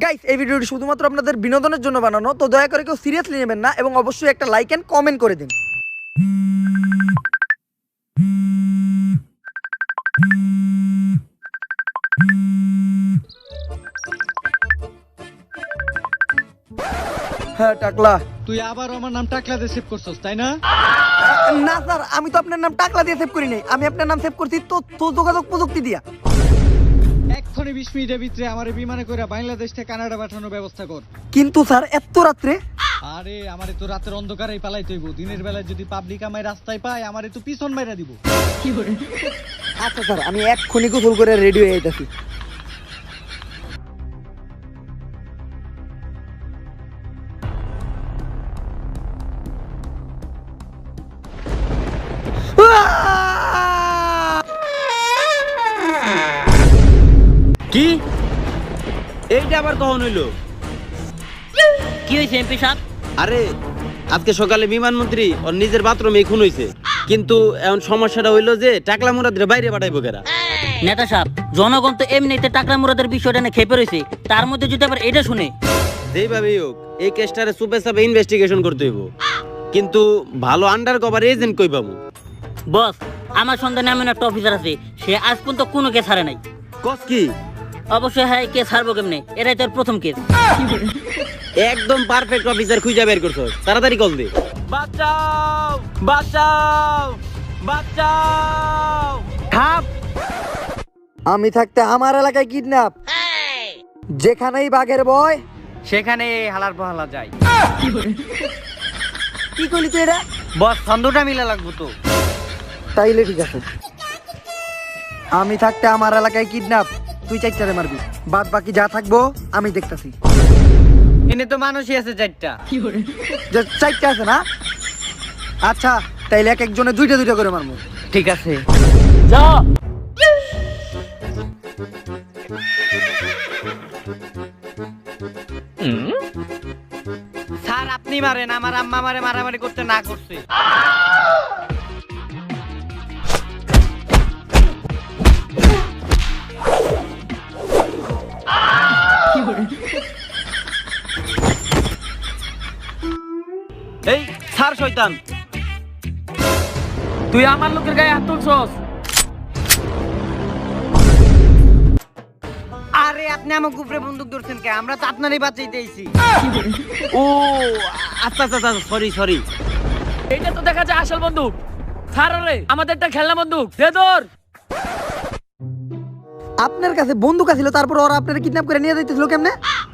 Guys, এই ভিডিওটি শুধুমাত্র আপনাদের বিনোদনের জন্য বানানো, তো দয়া করে কেউ সিরিয়াসলি নেবেন না এবং অবশ্যই একটা লাইক এন্ড কমেন্ট করে দিন। হ্যাঁ টাকলা। তুই আবার আমার নাম টাকলা দিয়ে সেভ করছস তাই না? না স্যার, আমি তো আপনার নাম টাকলা দিয়ে সেভ করি নাই, আমি আপনার নাম সেভ করছি তো যোগাযোগ প্রযুক্তি দিয়া। এক্ষুনি 20 মিনিটের ভিতরে আমার বিমানে করে বাংলাদেশ থেকে কানাডা পাঠানোর ব্যবস্থা কর। কিন্তু স্যার এত রাত্রে? আরে আমারে তো রাতের অন্ধকারেই পালাইতে হইব, দিনের বেলায় যদি পাবলিক আমায় রাস্তায় পায় আমারে তো পিছন মাইরা দিব। আচ্ছা স্যার, আমি এক্ষুনি গোসল করে রেডি হয়ে যাইতাছি। কি এইটা আবার কখন হইলো? কি হয়েছে এমপি সাহেব? আরে আজকে সকালে বিমানমন্ত্রী ওর নিজের বাথরুমে খুন হইছে, কিন্তু এখন সমস্যাটা হইলো যে টাকলা মুরাদের বাইরে পাঠাইবো কেরা? নেতা সাহেব, জনগণ তো এমনিতে টাকলা মুরাদের বিষয়টা নিয়ে খেপে রয়েছে, তার মধ্যে যদি আবার এটা শুনে। যেইভাবেই হোক এই কেসটারে সুপে সাপে ইনভেস্টিগেশন করতে হইব, কিন্তু ভালো আন্ডার কভার এজেন্ট কই পাবো? বস, আমার সন্ধানে এমন একটা অফিসার আছে, সে আজ পর্যন্ত কোনো কেস হারে নাই। কস কি? অবশ্যই হ্যাঁ, কেস হারবো কেমনে, এটাই তোর প্রথম কেস। একদম পারফেক্ট অফিসার খুঁজে বের করছস, তাড়াতাড়ি কল দে। বাঁচাও বাঁচাও বাঁচাও! থাপ! আমি থাকতে আমার এলাকায় কিডন্যাপ, যেখানেই বাঘের ভয় সেখানে হালার পাহালা যায়। কি করলি তুই এটা? বস ছন্দটা মিলা লাগবো তো। তাইলে ঠিক আছে। আমি থাকতে আমার এলাকায় কিডন্যাপ, তুই চারটারে মারবি, বাদ বাকি যা থাকবো আমি দেখতাছি। এনে তো মানুষই আছে চারটা। যে চারটা আছে না? আচ্ছা, তাইলে এক একজনে দুইটা দুইটা করে মারবো। ঠিক আছে। যা। স্যার আপনি মারেন, আমার আম্মা মারে মারামারি করতে না করছে। এই স্যার শয়তান, তুই আমার লোকের গায়ে হাত তুলছস। আরে আপনি আমাকে উপরে বন্দুক ধরছেন কে? আমরা তো আপনারই বাঁচাইতে আইছি। ও আচ্ছা আচ্ছা আচ্ছা, সরি সরি। এইটা তো দেখা যায় আসল বন্দুক। ছাড়রে, আমাদেরটা খেলনা বন্দুক দে তোর। আপনার কাছে বন্দুক ছিল, তারপর ওরা আপনারা কিডন্যাপ করে নিয়ে যাইতেছিল কেমনে?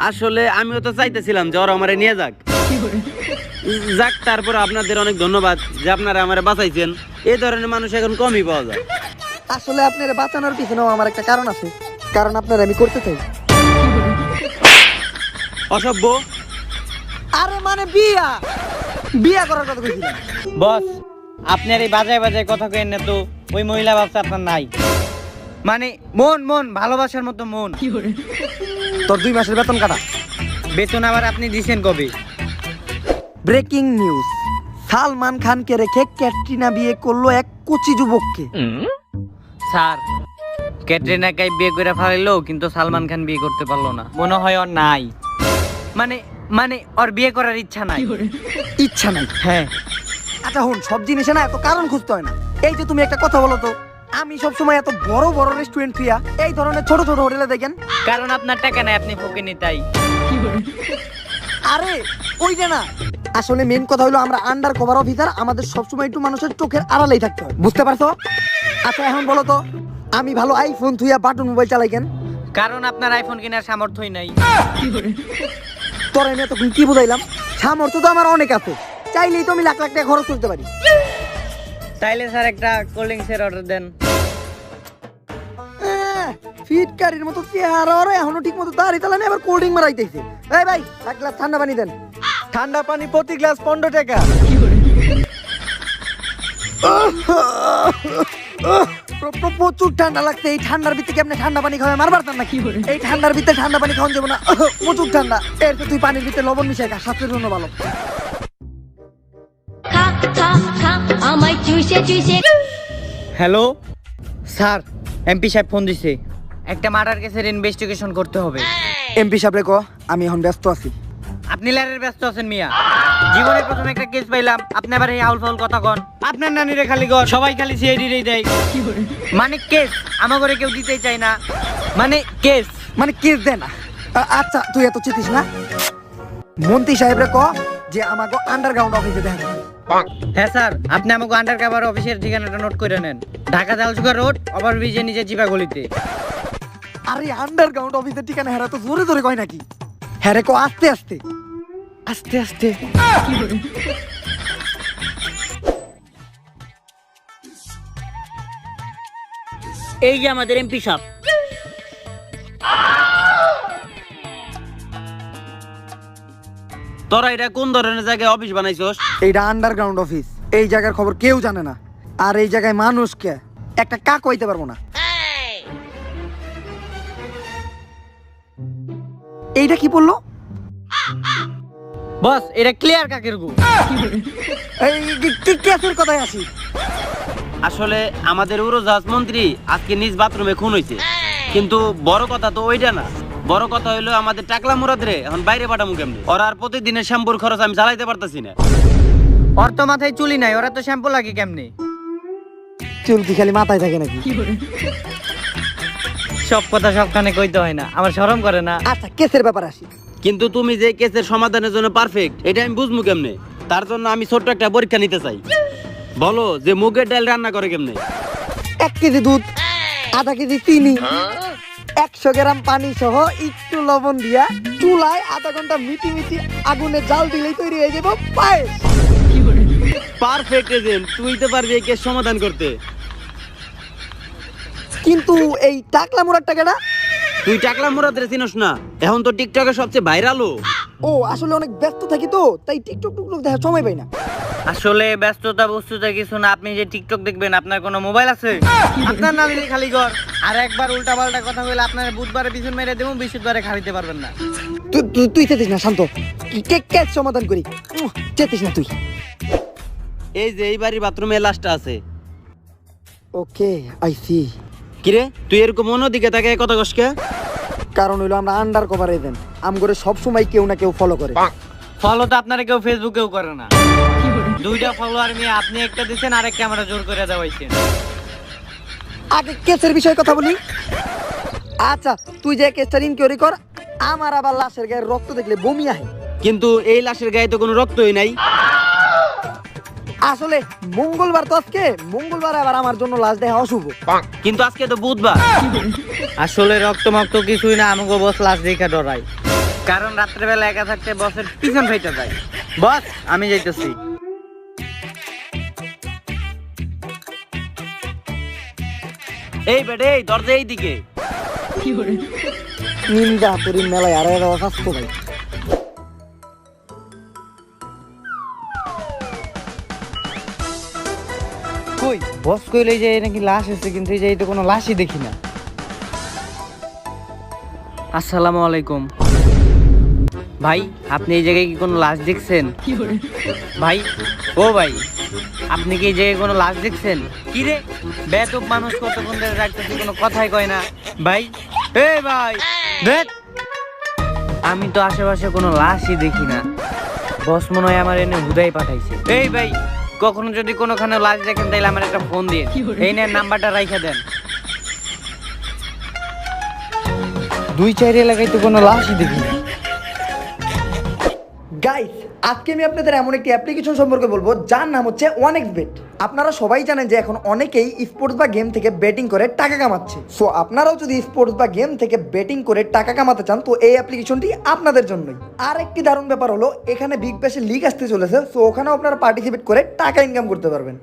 আসলে আমিও তো চাইতেছিলাম যে ওরা আমারে নিয়ে যাক। যাক, তারপর আপনাদের অনেক ধন্যবাদ যে আপনারা আমারে বাঁচাইছেন। এই ধরনের মানুষ এখন কমই পাওয়া যায়। আসলে আপনারা বাঁচানোর পিছনেও আমার একটা কারণ আছে, কারণ আপনারা আমি করতে চাই। অসভ্য! আরে মানে বিয়া বিয়া করার কথা কইছিলাম। বস আপনার এই বাজায় বাজায় কথা কেন না তো? ওই মহিলা ভাবছে আপনার নাই, মানে মন মন ভালোবাসার মতো মন। তোর 2 মাসের বেতন কাটা। বেতন আবার আপনি দিছেন কবে? ব্রেকিং নিউজ, সালমান খানকে রেখে ক্যাটরিনা বিয়ে করলো এক কোচি যুবককে। স্যার, ক্যাটরিনা কাইফ বিয়ে করে ফেলাইলো, কিন্তু সালমান খান বিয়ে করতে পারলো না। মনে হয় ওর নাই, মানে মানে ওর বিয়ে করার ইচ্ছা নাই। ইচ্ছা নাই? হ্যাঁ। আচ্ছা হুন, সব জিনিসে না এত কারণ খুঁজতে হয় না। এই যে তুমি একটা কথা বলো তো, আমি সব সময় এত বড় বড় রেস্টুরেন্ট ফিয়া এই ধরনের ছোট ছোট হোটেলে দেখেন? কারণ আপনার টাকা নাই, আপনি ফকিনি তাই। আরে ওইটা না, আসলে মেন কথা হলো আমরা আন্ডার কভার অফিসার, আমাদের সবসময় একটু মানুষের চোখের আড়ালেই থাকতে হয়, বুঝতে পারছো? আচ্ছা এখন বলো তো, আমি ভালো আইফোন থুইয়া বাটন মোবাইল চালাই কেন? কারণ আপনার আইফোন কেনার সামর্থ্যই নাই। তোর এনে তখন কি বুঝাইলাম? সামর্থ্য তো আমার অনেক আছে, চাইলেই তো আমি লাখ লাখ টাকা খরচ করতে পারি। তাইলে স্যার একটা কোল্ড ড্রিঙ্কসের অর্ডার দেন। ফিটকারির মতো চেহারা, আর এখনো ঠিক মতো দাঁড়িয়ে তালা আবার কোল্ড ড্রিঙ্ক মারাইতেছে। এই ভাই, এক গ্লাস ঠান্ডা পানি দেন। ঠান্ডা পানি প্রতি গ্লাস 15 টাকা। প্রচুর ঠান্ডা লাগছে, এই ঠান্ডার ভিতরে কেমনে ঠান্ডা পানি খাওয়া মার পারতাম না? কি এই ঠান্ডার ভিতরে ঠান্ডা পানি খাওয়ান যাবো না, প্রচুর ঠান্ডা। এর তো তুই পানির ভিতরে লবণ মিশাই খা, স্বাস্থ্যের জন্য ভালো। খা খা খা আমায় চুষে চুষে। হ্যালো স্যার, এমপি সাহেব ফোন দিছে, একটা মার্ডার কেসের ইনভেস্টিগেশন করতে হবে। এমপি সাহেব রে ক আমি এখন ব্যস্ত আছি। আপনি লারের ব্যস্ত আছেন মিয়া, জীবনের প্রথম একটা কেস পাইলাম, আপনি আবার এই আউল ফাউল কথা কন। আপনার নানিরে খালি গর, সবাই খালি সিআইডি দেয়। মানে কেস আমার ঘরে কেউ দিতেই চায় না, মানে কেস। মানে কেস দে না। আচ্ছা তুই এত চিতিস না, মন্ত্রী সাহেব রে ক যে আমাকে আন্ডারগ্রাউন্ড অফিসে দেখা করতে। হ্যাঁ স্যার, আপনি আমাকে আন্ডার কভার অফিসের ঠিকানাটা নোট করে নেন। ঢাকা জালসুকা রোড, ওভারব্রিজের নিচে চিপা গলিতে। আরে আন্ডারগ্রাউন্ড অফিসের ঠিকানা হেরা তো জোরে জোরে কয় নাকি? হ্যাঁ রে ক আস্তে আস্তে আস্তে আস্তে। এই যে আমাদের এমপি সাহেব। তোরা এটা কোন ধরনের জায়গায় অফিস বানাইছস? এইটা আন্ডারগ্রাউন্ড অফিস, এই জায়গার খবর কেউ জানে না। আর এই জায়গায় মানুষকে একটা কাক হইতে পারবো না। এইটা কি বললো? বস এটা ক্লিয়ার কাকের গু। এই কেসের কথায় আসি। আসলে আমাদের উড়োজাহাজ মন্ত্রী আজকে নিজ বাথরুমে খুন হয়েছে, কিন্তু বড় কথা তো ওইটা না। বড় কথা হইলো আমাদের টাকলা মুরাদ রে এখন বাইরে পাঠামু কেমনে? ওরা আর প্রতিদিনের শ্যাম্পুর খরচ আমি চালাইতে পারতাছি না। ওর তো মাথায় চুলি নাই, ওরা তো শ্যাম্পু লাগে কেমনে? চুল কি খালি মাথায় থাকে নাকি? সব কথা সবখানে কইতে হয় না, আমার শরম করে না। আচ্ছা কেসের ব্যাপার আসি। কিন্তু তুমি যে কেসের সমাধানের জন্য পারফেক্ট এটা আমি বুঝবো কেমনে? তার জন্য আমি ছোট্ট একটা পরীক্ষা নিতে চাই। বলো যে মুগের ডাল রান্না করে কেমনে? 1 কেজি দুধ, আধা কেজি চিনি, 100 গ্রাম পানি সহ একটু লবণ দিয়া চুলায় আধা ঘন্টা মিটি মিটি আগুনে জাল দিলেই তৈরি হয়ে যাবে পায়েস। পারফেক্ট এজেন্ট, তুই তো পারবি এই কেস সমাধান করতে। কিন্তু এই টাকলা মুরাদ টাকাটা? তুই টাকলা মুরাদ রে চিনস না? এখন তো টিকটকে সবচেয়ে ভাইরাল। ও আসলে অনেক ব্যস্ত থাকি তো, তাই টিকটক টুকটক দেখার সময় পাই না। আসলে ব্যস্ততা বস্তুতা কিছু না, আপনি যে টিকটক দেখবেন আপনার কোনো মোবাইল আছে? আপনার না দিলে খালি ঘর। আর একবার উল্টা পাল্টা কথা বলে আপনার বুধবারে পিছন মেরে দেবো, বৃহস্পতিবারে খাইতে পারবেন না। তুই চেতিস না, শান্ত। কেস সমাধান করি, চেতিস না তুই। এই যে এই বাড়ির বাথরুমে লাশটা আছে। Okay I see. কিরে তুই এরকম অন্যদিকে তাকে কথা কসকে? কারণ হইলো আমরা আন্ডার কভার এজেন্ট, আমগরে সব সময় কেউ না কেউ ফলো করে। ফলো তো আপনারা কেউ ফেসবুকেও করে না। 2টা ফলোয়ার নিয়ে আপনি একটা দিচ্ছেন, আরেকটা আমরা জোর করে দেওয়াইছেন। আগে কেসের বিষয়ে কথা বলি। আচ্ছা তুই যে কেসটা ইনকোয়ারি কর, আমার আবার লাশের গায়ে রক্ত দেখলে বমি আহে। কিন্তু এই লাশের গায়ে তো কোনো রক্তই নাই। আসলে মঙ্গলবার তো আজকে, মঙ্গলবার আবার আমার জন্য লাশ দেখা অশুভ। কিন্তু আজকে তো বুধবার। আসলে রক্তমাক্ত কিছুই না, আমাকে বস লাশ দেখা ডরাই। কারণ রাত্রেবেলা একা থাকতে বসের পিছন ফাইটা যায়। বস আমি যাইতেছি। এই বেডে এই দরজা এইদিকে। নিন্দা তোর মেলায় আর অস্বাস্থ্য ভাই। কই বস কইলে যে নাকি লাশ আছে, কিন্তু এই যে এটা কোনো লাশই দেখি না। আসসালামু আলাইকুম ভাই, আপনি এই জায়গায় কি কোনো লাশ দেখছেন? ভাই ও ভাই, আপনি কি এই জায়গায় কোনো লাশ দেখছেন? কি রে বেতব মানুষ কতক্ষণ ধরে রাখতেছি, কোনো কথাই কয় না। ভাই এই ভাই দেখ, আমি তো আশেপাশে কোনো লাশই দেখি না। বস মনে হয় আমার এনে হুদাই পাঠাইছে। এই ভাই কখনো যদি কোনোখানে লাশ দেখেন তাইলে আমার একটা ফোন দিয়ে, এই নেন নাম্বারটা রাইখা দেন। 2-4 এলাকায় তো কোনো লাশই দেখি না। গাইস আজকে আমি আপনাদের এমন একটি অ্যাপ্লিকেশন সম্পর্কে বলবো যার নাম হচ্ছে 1xBet। আপনারা সবাই জানেন যে এখন অনেকেই স্পোর্টস বা গেম থেকে বেটিং করে টাকা কামাচ্ছে। সো আপনারাও যদি স্পোর্টস বা গেম থেকে বেটিং করে টাকা কামাতে চান তো এই অ্যাপ্লিকেশনটি আপনাদের জন্যই। আর একটি দারুণ ব্যাপার হলো এখানে বিগ ব্যাশের লিগ আসতে চলেছে, সো ওখানেও আপনারা পার্টিসিপেট করে টাকা ইনকাম করতে পারবেন।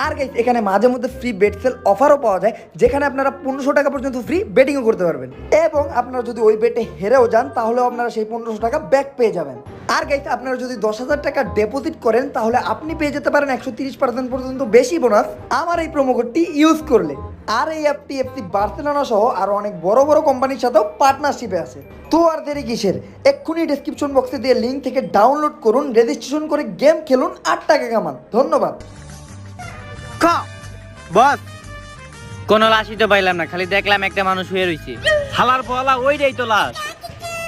আর গাইস এখানে মাঝে মধ্যে ফ্রি বেট সেল অফারও পাওয়া যায়, যেখানে আপনারা 1500 টাকা পর্যন্ত ফ্রি বেটিংও করতে পারবেন। এবং আপনারা যদি ওই বেটে হেরেও যান তাহলেও আপনারা সেই 1500 টাকা ব্যাক পেয়ে যাবেন। আর গাইস আপনারা যদি 10,000 টাকা ডিপোজিট করেন তাহলে আপনি পেয়ে যেতে পারেন 130% পর্যন্ত বেশি বোনাস আমার এই প্রোমো কোডটি ইউজ করলে। আর এই অ্যাপটি এফসি বার্সেলোনা সহ আরো অনেক বড় বড় কোম্পানির সাথেও পার্টনারশিপে আছে। তো আর দেরি কিসের, এক্ষুনি ডেসক্রিপশন বক্সে দিয়ে লিঙ্ক থেকে ডাউনলোড করুন, রেজিস্ট্রেশন করে গেম খেলুন আর টাকা কামান। ধন্যবাদ। বস কোনো লাশই তো পাইলাম না, খালি দেখলাম একটা মানুষ শুয়ে রইছে। হালার পালা ওইটাই তো লাশ।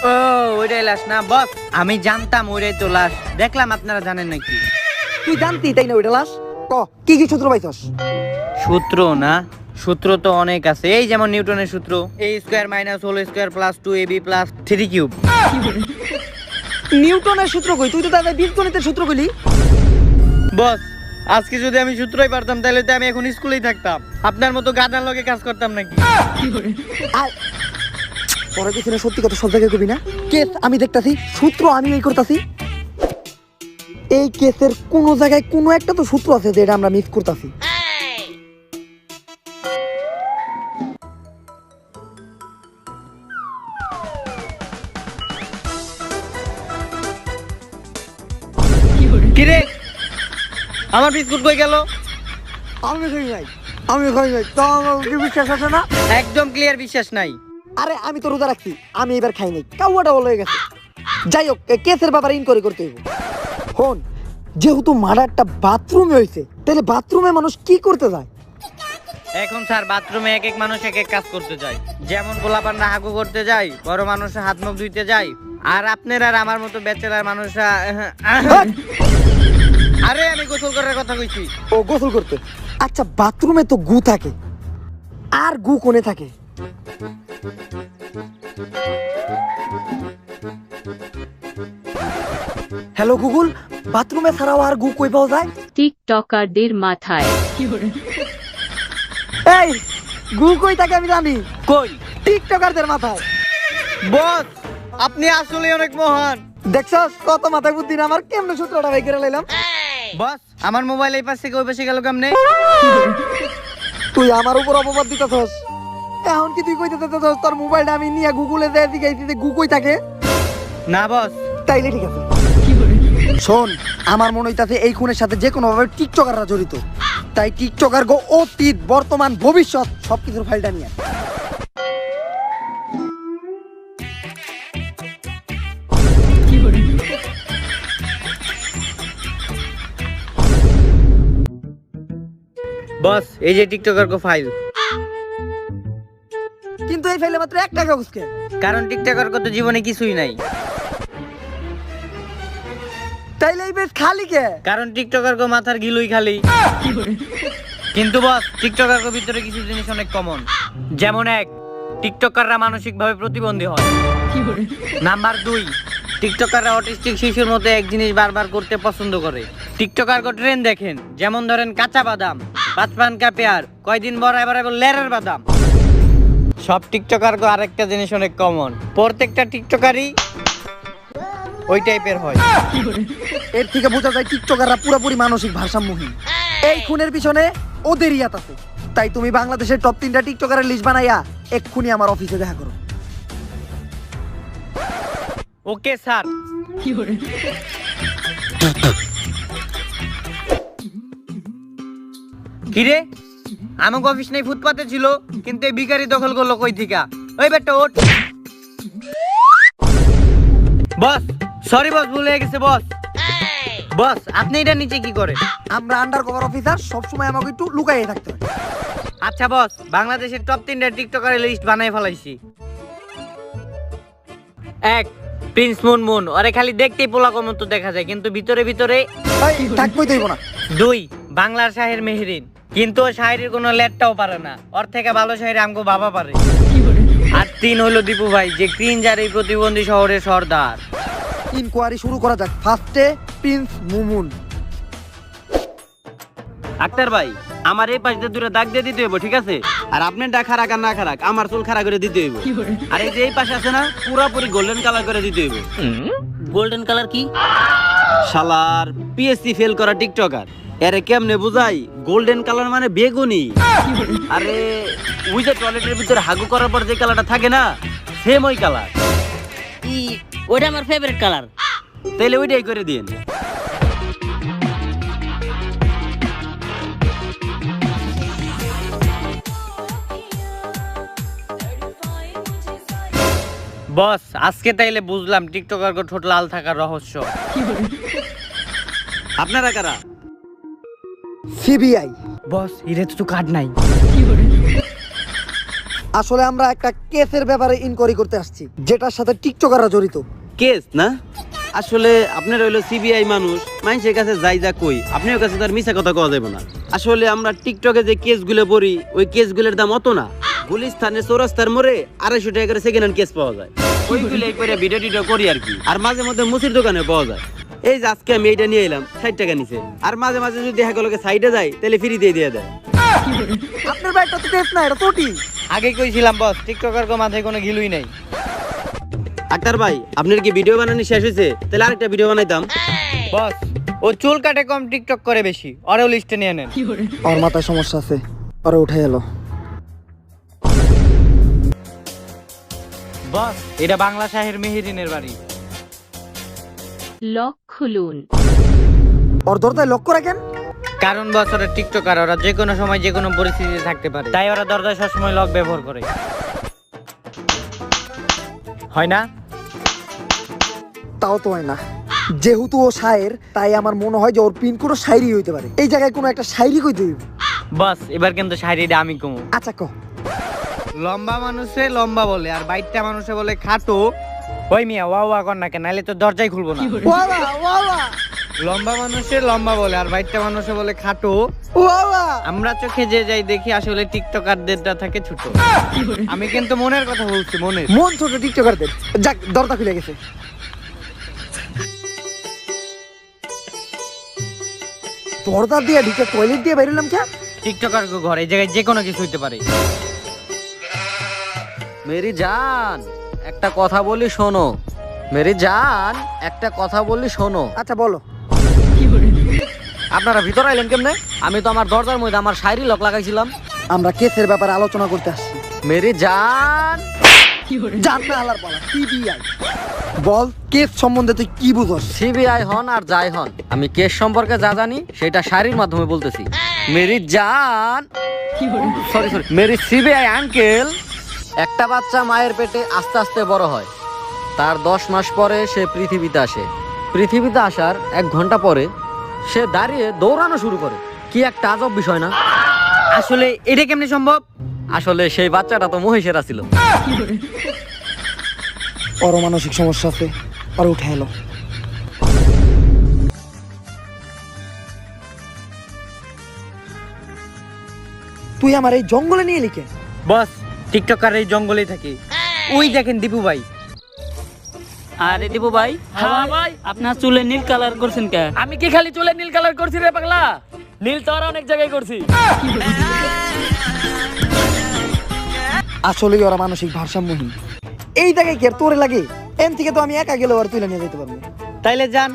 ও ওইটাই লাশ না বস, আমি জানতাম ওইটাই তো লাশ, দেখলাম আপনারা জানেন নাকি। তুই জানতি তাই না ওইটা লাশ? ক কি কি সূত্র পাইছস? সূত্র না, সূত্র তো অনেক আছে, এই যেমন নিউটনের সূত্র a square minus whole square plus 2ab plus 3 cube. নিউটনের সূত্র কই? তুই তো দাদা বীজগণিতের সূত্র কইলি। বস আজকে যদি আমি সূত্রই পারতাম তাহলে তো আমি এখন স্কুলেই থাকতাম, আপনার মতো গাধার লগে কাজ করতাম নাকি। আয় পরে কিছু না, সত্যি কথা সব জায়গায় কবি না। কেস আমি দেখতাছি, সূত্র আমি এই করতাছি। এই কেসের কোন জায়গায় কোনো একটা তো সূত্র আছে যেটা আমরা মিস করতাছি। কিরে আমার বিস্কুট কই গেল? আমি খাই নাই, আমি খাই নাই, তো আমার কি বিশ্বাস আছে না? একদম ক্লিয়ার বিশ্বাস নাই। আরে আমি তো রোজা রাখছি, আমি এবার খাই নাই, কাউয়াটা বলে হয়ে গেছে। যাই হোক, কেসের ব্যাপারে ইনকোয়ারি করতে হইব। হন, যেহেতু মার্ডারটা বাথরুমে হয়েছে, তাহলে বাথরুমে মানুষ কি করতে যায়? এখন স্যার বাথরুমে এক এক মানুষ এক এক কাজ করতে যায়, যেমন গোলাপান্না হাগু করতে যায়, বড় মানুষ হাত মুখ ধুইতে যায়, আর আপনার আর আমার মতো ব্যাচেলার মানুষরা আরে আমি গোসল করার কথা কইছি। ও গোসল করতে। আচ্ছা বাথরুমে তো গু থাকে, আর গু কোনে থাকে? হ্যালো গুগল, বাথরুমে ছাড়াও আর গু কই পাওয়া যায়? টিকটকারদের মাথায়। এই গু কই থাকে আমি জানি, কই? টিকটকারদের মাথায়। বস আপনি আসলে অনেক মহান। দেখছস কত মাথায় বুদ্ধি না আমার, কেমনে সূত্রটা বাই করে লাইলাম। বস আমার মোবাইল এই পাশ থেকে ওই পাশে গেল কেমনে? তুই আমার উপর অপবাদ দিতেছস। এখন কি তুই কইতেছস তোর মোবাইলটা আমি নিয়ে গুগলে যাই জিগাইছি যে গু কই থাকে? না বস। তাইলে ঠিক আছে। শোন, আমার মনে হইতাছে এই খুনের সাথে যে কোনো ভাবে টিকটকাররা জড়িত। তাই টিকটকার গো অতীত বর্তমান ভবিষ্যৎ সবকিছুর ফাইলটা নিয়ে। বস এই যে টিকটকার কো ফাইল। কিন্তু এই ফাইলে মাত্র একটা কাগজকে। কারণ টিকটকার কো তো জীবনে কিছুই নাই। তাইলে এই পেজ খালি কে? কারণ টিকটকার কো মাথার গিলুই খালি। কিন্তু বস টিকটকার কো ভিতরে কিছু জিনিস অনেক কমন, যেমন এক, টিকটকাররা মানসিকভাবে প্রতিবন্ধী হয়। নাম্বার 2, টিকটকাররা অটিস্টিক শিশুর মতো এক জিনিস বারবার করতে পছন্দ করে। টিকটকার কো ট্রেন্ড দেখেন, যেমন ধরেন কাঁচা বাদাম, পাঁচপান কা পেয়ার, কয়দিন বড় এবার লেরের বাদাম। সব টিকটকার কো আরেকটা জিনিস অনেক কমন, প্রত্যেকটা টিকটকারই ওই টাইপের হয়। এর থেকে বোঝা যায় টিকটকাররা পুরোপুরি মানসিক ভারসাম্যহীন। এই খুনের পিছনে ওদেরই হাত আছে। তাই তুমি বাংলাদেশের টপ 3টা টিকটকারের লিস্ট বানাইয়া এক্ষুনি আমার অফিসে দেখা করো। Okay sir. কিরে আমাকে অফিস নেই ফুটপাতে ছিল, কিন্তু এই ভিখারি দখল করলো কই থিকা? ওই বেটা ওঠ। বস সরি বস, ভুলে গেছে বস। বস আপনি এটা নিচে কি করে? আমরা আন্ডার কভার অফিসার, সবসময় আমাকে একটু লুকাইয়ে থাকতে হয়। আচ্ছা বস, বাংলাদেশের টপ 3টা টিকটকারের লিস্ট বানাই ফেলাইছি। 1, প্রিন্স মুনমুন, ওরে খালি দেখতেই পোলাকর মতো দেখা যায়, কিন্তু ভিতরে ভিতরে থাকবই দইব না। 2, বাংলার শাহের মেহরিন, কিন্তু ও শায়েরির কোনো লেটটাও পারে না, ওর থেকে ভালো শায়েরি আমগো বাবা পারে। আর 3 হলো দীপু ভাই, যে ক্রিঞ্জার এই প্রতিবন্ধী শহরের সর্দার। ইনকোয়ারি শুরু করা যাক। ফার্স্টে প্রিন্স মুমুন। আক্তার ভাই, আমার এই পাশে দূরে দাগ দিয়ে দিতে হইব, ঠিক আছে? আর আপনার ডা খারাক আর না খারাক, আমার চুল খাড়া করে দিতে হইব। আর এই যে এই পাশে আছে না, পুরাপুরি গোল্ডেন কালার করে দিতে হইব। গোল্ডেন কালার কি? শালার পিএসসি ফেল করা টিকটকার, এরে কেমনে বুঝাই? গোল্ডেন কালার মানে বেগুনি। আরে ওই যে টয়লেটের ভিতরে হাগু করার পর যে কালারটা থাকে না, সেম ওই কালার। ওইটা আমার ফেভারিট কালার। তাইলে ওইটাই করে দিন। বস আজকে তাইলে বুঝলাম টিকটকার কো ঠোঁট লাল থাকার রহস্য। আপনারা কারা? সিবিআই। বস ইরে তো কার্ড নাই। আসলে আমরা একটা কেসের ব্যাপারে ইনকোয়ারি করতে আসছি, যেটার সাথে টিকটকাররা জড়িত। কেস না? আসলে আপনার হইলো সিবিআই মানুষ, মানুষের কাছে যাই যা কই আপনার কাছে তার মিছা কথা কওয়া যাবে না। আসলে আমরা টিকটকে যে কেসগুলো পড়ি ওই কেসগুলোর দাম অত না। গুলিস্তানে চৌরাস্তার মোড়ে 250 টাকা করে সেকেন্ড হ্যান্ড কেস পাওয়া যায়, ওইগুলো করে ভিডিও টিডিও করি আর কি। আর মাঝে মধ্যে মুসির দোকানে পাওয়া যায়। এই যে আজকে আমি এইটা নিয়ে এলাম 60 টাকা নিচে। আর মাঝে মাঝে যদি দেখা গেল সাইডে যায় তাহলে ফ্রি দিয়ে দেয়। আপনার বাইকটা তো কেস না, এটা তোটি। আগে কইছিলাম বস, টিকটকার কো মাথায় কোনো গিলুই নাই। আক্তার ভাই আপনার কি ভিডিও বানানো শেষ হয়েছে? তাহলে আরেকটা ভিডিও বানাইতাম। বস ও চুল কাটে কম, টিকটক করে বেশি, ওরেও লিস্টে নিয়ে নেন। ওর মাথায় সমস্যা আছে, ওরা উঠে এলো। বস এটা বাংলা শাহের মেহেরিনের বাড়ি। লক খুলুন। ওর দরজায় লক্ষ্য রাখেন। কারণ বস ওরা টিকটকার, ওরা যে কোনো সময় যে কোনো পরিস্থিতিতে থাকতে পারে, তাই ওরা দরজায় সবসময় লক ব্যবহার করে। হয় না? তাও তো হয় না। যেহেতু ও শায়ের, তাই আমার মনে হয় যে ওর পিন কোনো শায়রি হইতে পারে। এই জায়গায় কোনো একটা শায়রি কইতে হইবে। বস এবার কিন্তু শাড়িটা আমি কমু। আচ্ছা কো। লম্বা মানুষে লম্বা বলে, আর বাইটটা মানুষে বলে খাটো। ওই মিয়া ওয়া ওয়া কর না কেন, নাইলে তো দরজাই খুলবো না। ওয়ালা ওয়ালা লম্বা মানুষে লম্বা বলে, আর বাইটটা মানুষে বলে খাটো। ওয়ালা। আমরা চোখে যে যাই দেখি, আসলে টিকটকারদেরটা থাকে ছোট। আমি কিন্তু মনের কথা বলছি, মনের। মন ছোট টিকটকারদের। যাক, দরজা খুলে গেছে। দরজা দিয়ে ঢুকে টয়লেট দিয়ে বেরোলাম কে? টিকটকার ঘর, এই জায়গায় যে কোনো কিছু হইতে পারে। মেরি জান একটা কথা বলি শোনো, মেরি জান একটা কথা বলি শোনো। আচ্ছা বলো। আপনারা ভিতরে আইলেন কেমনে? আমি তো আমার দরজার মধ্যে আমার শায়রি লক লাগাইছিলাম। আমরা কেসের ব্যাপারে আলোচনা করতে আসছি। মেরি জান জান না আলার পালা, সিবিআই। বল, কেস সম্বন্ধে তুই কি বুঝস? সিবিআই হন আর যাই হন, আমি কেস সম্পর্কে যা জানি সেটা শায়রির মাধ্যমে বলতেছি। মেরি জান, সরি সরি, মেরি সিবিআই আঙ্কেল। একটা বাচ্চা মায়ের পেটে আস্তে আস্তে বড় হয়, তার 10 মাস পরে সে পৃথিবীতে আসে। পৃথিবীতে আসার 1 ঘন্টা পরে সে দাঁড়িয়ে দৌড়ানো শুরু করে। কি একটা আজব বিষয় না? আসলে এটা কেমনে সম্ভব? আসলে সেই বাচ্চাটা তো মহিষেরা ছিল। ওর মানসিক সমস্যা আছে, আর উঠে এলো। তুই আমার এই জঙ্গলে নিয়ে লিখে? বস টিকটকার এই জঙ্গলেই থাকে। ওই দেখেন দীপু ভাই। আরে দীপু ভাই, হ্যাঁ ভাই, আপনার চুলে নীল কালার করছেন কে? আমি কি খালি চুলে নীল কালার করছি রে পাগলা? নীল তো আর অনেক জায়গায় করছি। আসলে ওরা মানসিক ভারসাম্যহীন। এই জায়গায় কি আর তোরে লাগে? এন থেকে তো আমি একা গেলেও আর তুলে নিয়ে যেতে পারবো। তাইলে যান।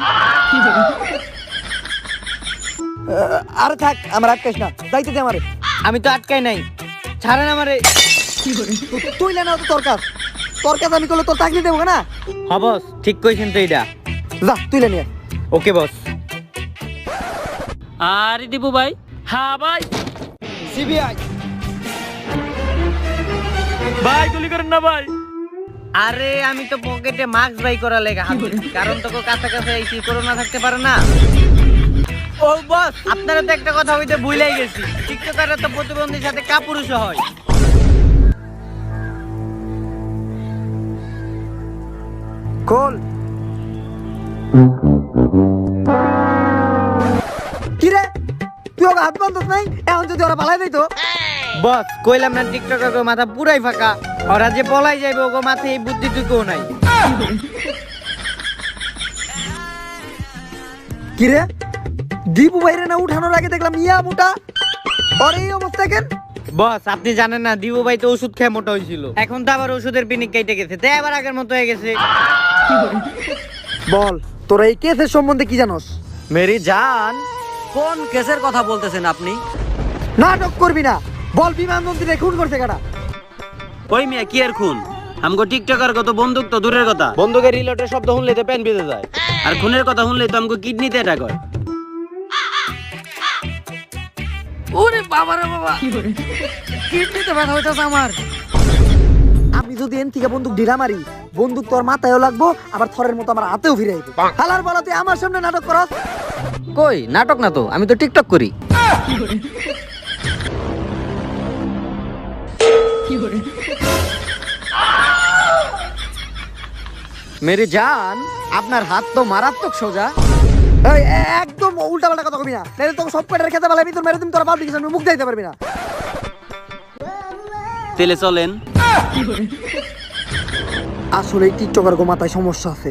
আরে থাক, আমার আটকাইস না, যাইতে দে আমারে। আমি তো আটকাই নাই, ছাড়েন আমারে। তুই না তো তোর কাজ, তোর কাজ আমি করলে তোর চাকরি দেবো না। হ্যাঁ বস ঠিক কইছেন তো এইটা। যা তুলে নিয়ে। ওকে বস। আরে দীপু ভাই, হ্যাঁ ভাই, সিবিআই। ভাই গুলি করেন না ভাই। আরে আমি তো পকেটে মাস্ক বাই করা লেগা হাতে, কারণ তো কাছাকাছি এই করোনা থাকতে পারে না। ও বস, আপনারা তো একটা কথা হইতে ভুলাই গেছি, টিকটকাররা তো প্রতিবন্ধীর সাথে কাপুরুষ হয়। খোল। কি রে, তুই ওকে হাত বান্ধস নাই? এখন যদি ওরা পালাই দিত? বস কইলাম না টিকটকার মাথা পুরাই ফাঁকা, ওরা যে পলাই যাইবে ওগো মাথায় এই বুদ্ধিটুকুও নাই। কি রে, দীপু বাইরে না উঠানোর আগে দেখলাম ইয়া মোটা, আর এই অবস্থা কেন? বস আপনি জানেন না, দিবু ভাই তো ওষুধ খেয়ে মোটা হয়েছিল, এখন তো আবার ওষুধের পিনিক কেটে গেছে, তাই আবার আগের মতো হয়ে গেছে। বল, তোরা এই কেসের সম্বন্ধে কি জানোস? মেরি জান কোন কেসের কথা বলতেছেন আপনি? নাটক করবি না, বল বিমানবন্দরে খুন করছে কাটা। ওই মিয়া কি আর খুন? আমগো টিকটকার কত বন্দুক তো দূরের কথা, বন্দুকের রিলোডের শব্দ শুনলে তো প্যান বেঁধে যায়, আর খুনের কথা শুনলে তো আমগো কিডনিতে অ্যাটাক হয়। ওরে বাবা রে বাবা, কিডনিতে ব্যথা হইতাছে আমার। আমি যদি এন থেকে বন্দুক ঢিলা মারি, বন্দুক তোর মাথায়ও লাগবো, আবার থরের মতো আমার হাতেও ফিরে আইবো। হালার বলা তুই আমার সামনে নাটক করস? কই নাটক না তো, আমি তো টিকটক করি। মেরি জান, আপনার হাত তো মারাত্মক সোজা। এই, একদম উল্টা পাল্টা কথা কবি না, নাহলে তোকে সব কয়টার খেতে পারবি তোর মেরে তুমি তোর পাবলিক সামনে মুখ দিতে পারবি না। তেলে চলেন। আসলে এই টিকটকার গো মাথায় সমস্যা আছে,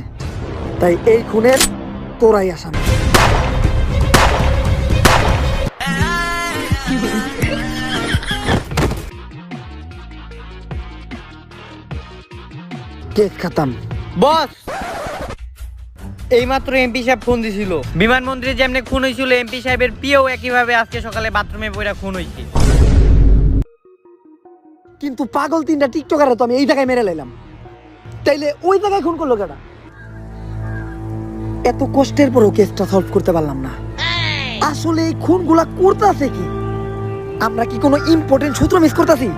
তাই এই খুনের তোরাই আসামি। কেস খাতাম। বস, এইমাত্র এমপি সাহেব ফোন দিছিল, বিমানমন্ত্রী যেমনি খুন হয়েছিল এমপি সাহেবের পিও একইভাবে আজকে সকালে বাথরুমে পড়া খুন হয়েছে। কিন্তু পাগল তিনটা টিকটকারে তো আমি এই জায়গায় মেরে লাইলাম, তাইলে ওই জায়গায় খুন করলো কেটা? এত কষ্টের পরেও কেসটা সলভ করতে পারলাম না। আসলে এই খুনগুলা করতেছে কি? আমরা কি কোনো ইম্পর্টেন্ট সূত্র মিস করতেছি?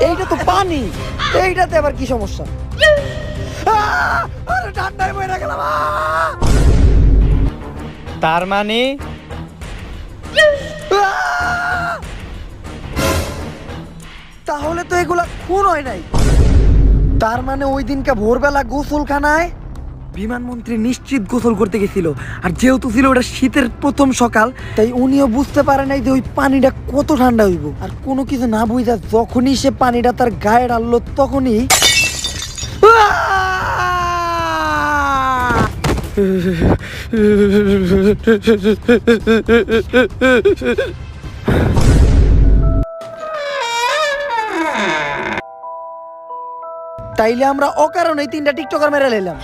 এইটা তো পানি, এইটাতে আবার কি সমস্যা? আরে ঠান্ডায় মরে গেলাম। তার মানে তাহলে তো এগুলা খুন হয় নাই। তার মানে ওই দিনকে ভোরবেলা গোসলখানায় বিমানমন্ত্রী নিশ্চিত গোসল করতে গেছিল, আর যেহেতু ছিল ওটা শীতের প্রথম সকাল, তাই উনিও বুঝতে পারে নাই যে ওই পানিটা কত ঠান্ডা হইব। আর কোনো কিছু না বুঝা যখনই সে পানিটা তার গায়ে ডাললো তখনই তাইলে আমরা অকারণে তিনটা টিকটকার মেরে লাইলাম।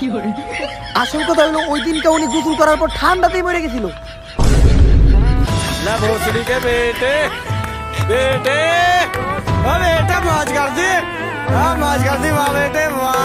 আসল কথা হলো ওই দিনকে উনি গোসল করার পর ঠান্ডাতেই মরে গেছিল। बेटे मौज कर दी, मौज कर दी वाह बेटे वाह।